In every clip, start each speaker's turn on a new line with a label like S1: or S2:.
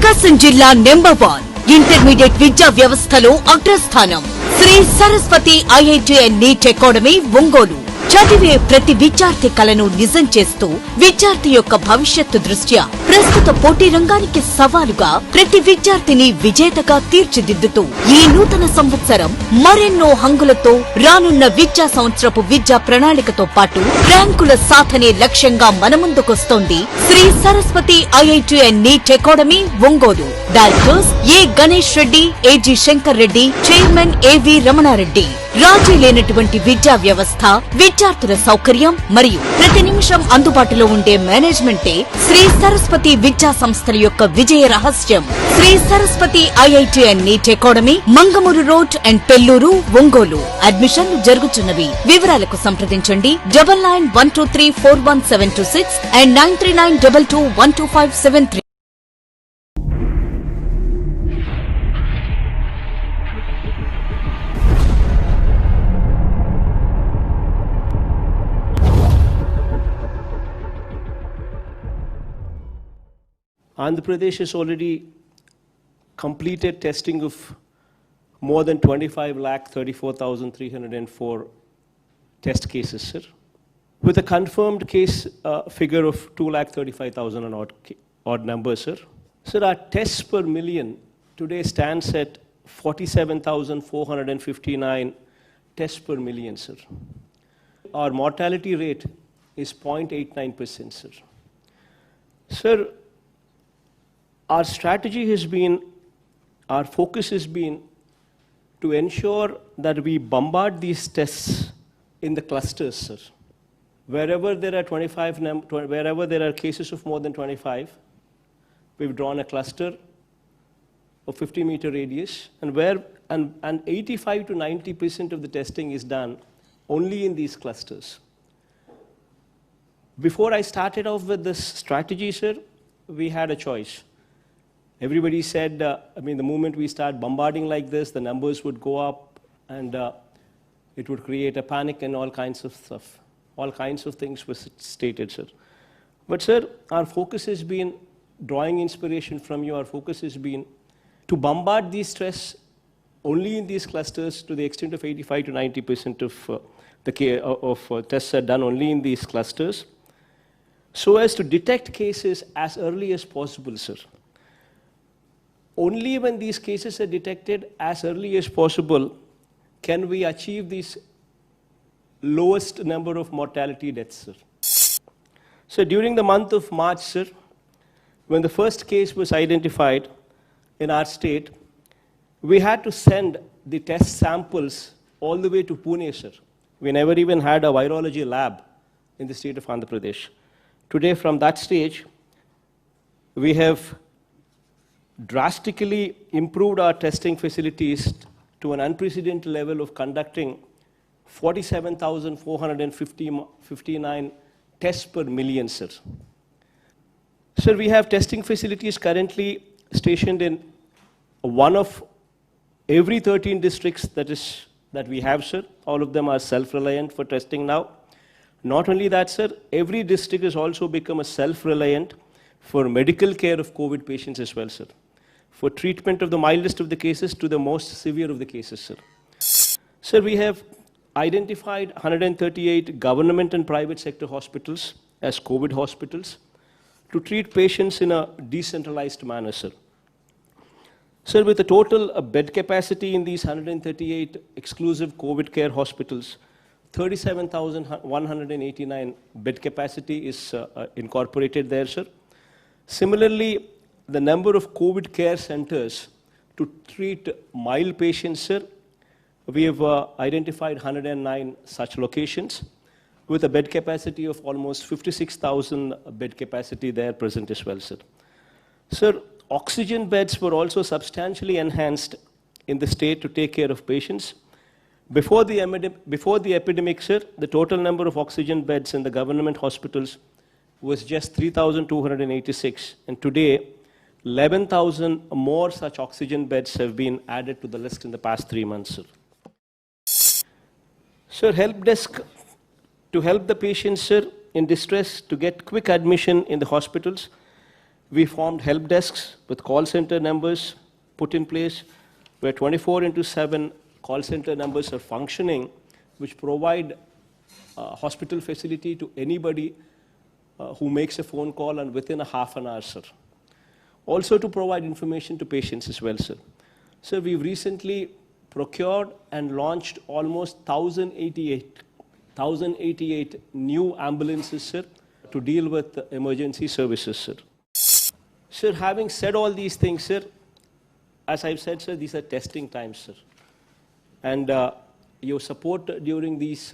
S1: ప్రకాశం జిల్లా number 1 intermediate విద్యా వ్యవస్థలో అగ్రస్థానం Shri Saraswati IIT and NEET academy Ongole. చదివే ప్రతి విద్యార్థి కలను నిజం చేస్తూ విద్యార్థి యొక్క భవిష్యత్తు దృష్ట్యా ప్రస్తుత పోటీ రంగానికి సవాలుగా ప్రతి విద్యార్థిని విజేతగా తీర్చిదిద్దుతూ ఈ నూతన సంవత్సరం మరెన్నో హంగులతో రానున్న విద్యా సంవత్సరపు విద్యా ప్రణాళికతో పాటు ర్యాంకుల సాధనే లక్ష్యంగా మన ముందుకొస్తోంది Shri Saraswati IIT and NEET academy Ongole. Directors A Ganesh Reddy, AG Shankar Reddy, chairman AV Ramana Reddy. రాజీ లేనటువంటి విద్యా వ్యవస్థ, విద్యార్థుల సౌకర్యం మరియు ప్రతి నిమిషం అందుబాటులో ఉండే మేనేజ్మెంటే శ్రీ సరస్వతి విద్యా సంస్థల యొక్క విజయ రహస్యం. Shri Saraswati IIT and NEET academy, Mangamuru road and Pellur, Ongole. అడ్మిషన్లు జరుగుతున్నవి. వివరాలకు సంప్రదించండి 9912341726 and 9392212573.
S2: Andhra Pradesh has already completed testing of more than 25,34,304 test cases, sir, with a confirmed case figure of 2,35,000 and odd numbers, sir. Sir, our tests per million today stands at 47,459 tests per million, sir. Our mortality rate is 0.89%, sir. Sir, our strategy has been, our focus has been to ensure that we bombard these tests in the clusters, sir. Wherever there are wherever there are cases of more than 25, we've drawn a cluster of 50-meter radius, and 85 to 90% of the testing is done only in these clusters. Before I started off with this strategy, sir, we had a choice. Everybody said, the moment we start bombarding like this, the numbers would go up and it would create a panic and all kinds of stuff. All kinds of things were stated, sir. But, sir, our focus has been, drawing inspiration from you, our focus has been to bombard these tests only in these clusters to the extent of 85 to 90% of tests are done only in these clusters, so as to detect cases as early as possible, sir. Only when these cases are detected as early as possible can we achieve this lowest number of mortality deaths, sir. So during the month of March, sir, when the first case was identified in our state, we had to send the test samples all the way to Pune, sir. We never even had a virology lab in the state of Andhra Pradesh. Today, from that stage, we have drastically improved our testing facilities to an unprecedented level of conducting 47,459 tests per million, sir. Sir, we have testing facilities currently stationed in one of every 13 districts that we have, sir. All of them are self-reliant for testing now. Not only that, sir, every district has also become a self-reliant for medical care of COVID patients as well, sir. For treatment of the mildest of the cases to the most severe of the cases, sir. Sir, we have identified 138 government and private sector hospitals as COVID hospitals to treat patients in a decentralized manner, sir. Sir, with the total bed capacity in these 138 exclusive COVID care hospitals, 37,189 bed capacity is incorporated there, sir. Similarly, the number of COVID care centers to treat mild patients, sir, we have identified 109 such locations with a bed capacity of almost 56,000 bed capacity there present as well, sir. Sir, oxygen beds were also substantially enhanced in the state to take care of patients. Before the epidemic, sir, the total number of oxygen beds in the government hospitals was just 3,286, and today 11,000 more such oxygen beds have been added to the list in the past 3 months, sir. Sir, help desk to help the patients, sir, in distress to get quick admission in the hospitals. We formed help desks with call center numbers put in place, where 24/7 call center numbers are functioning, which provide hospital facility to anybody who makes a phone call and within a half an hour, sir. Also to provide information to patients as well, sir. Sir, we've recently procured and launched almost 1,088 new ambulances, sir, to deal with emergency services, sir. Sir, having said all these things, sir, as I've said, sir, these are testing times, sir. And your support during these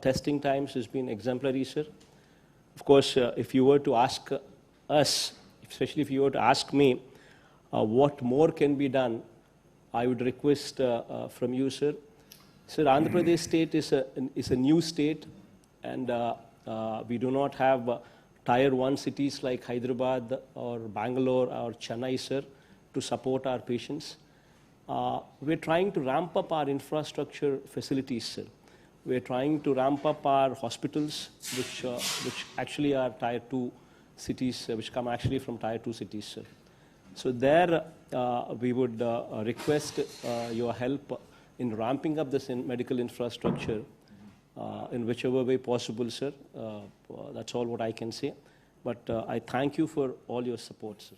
S2: testing times has been exemplary, sir. Of course, if you were to ask us, especially if you were to ask me what more can be done, I would request from you, sir. Sir, Andhra Pradesh state is a new state, and we do not have tier 1 cities like Hyderabad or Bangalore or Chennai, sir, to support our patients. We're trying to ramp up our infrastructure facilities, sir. We're trying to ramp up our hospitals, which actually are tier 2 cities, which come actually from tier 2 cities, sir. So there, we would request your help in ramping up this medical infrastructure in whichever way possible, sir. That's all what I can say. But I thank you for all your support, sir.